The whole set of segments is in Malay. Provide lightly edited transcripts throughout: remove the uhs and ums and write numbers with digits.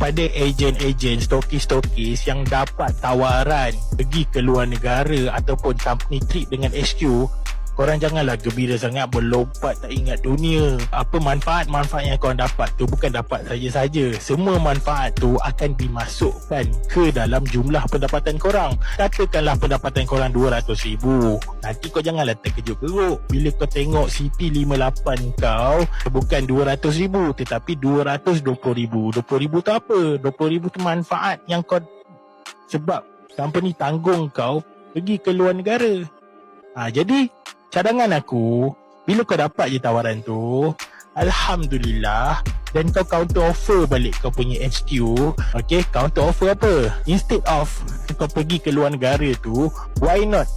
kepada ejen-ejen stokis-stokis yang dapat tawaran pergi ke luar negara ataupun company trip dengan HQ, korang janganlah gembira sangat berlompat tak ingat dunia. Apa manfaat-manfaat yang korang dapat tu bukan dapat saja-saja. Semua manfaat tu akan dimasukkan ke dalam jumlah pendapatan korang. Katakanlah pendapatan korang RM200,000. Nanti kau janganlah terkejut geruk bila kau tengok CP58 kau bukan RM200,000 tetapi RM220,000. RM20,000 tu apa? RM20,000 tu manfaat yang kau, sebab company tanggung kau pergi ke luar negara. Jadi cadangan aku, bila kau dapat je tawaran tu, Alhamdulillah, dan kau counter offer balik kau punya HQ. Okay, counter offer apa? Instead of kau pergi ke luar negara tu, why not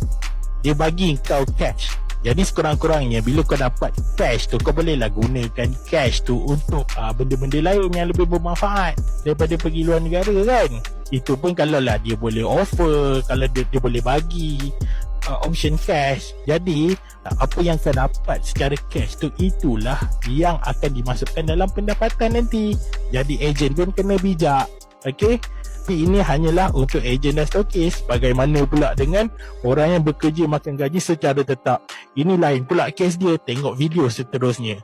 dia bagi kau cash? Jadi sekurang-kurangnya bila kau dapat cash tu, kau bolehlah gunakan cash tu untuk benda-benda lain yang lebih bermanfaat daripada pergi luar negara kan. Itu pun kalau lah dia boleh offer, kalau dia boleh bagi option cash. Jadi apa yang kau dapat secara cash tu, itulah yang akan dimasukkan dalam pendapatan nanti. Jadi ejen pun kena bijak. Okay, tapi ini hanyalah untuk ejen dan stokis. Bagaimana pula dengan orang yang bekerja makan gaji secara tetap? Ini lain pula kes dia. Tengok video seterusnya.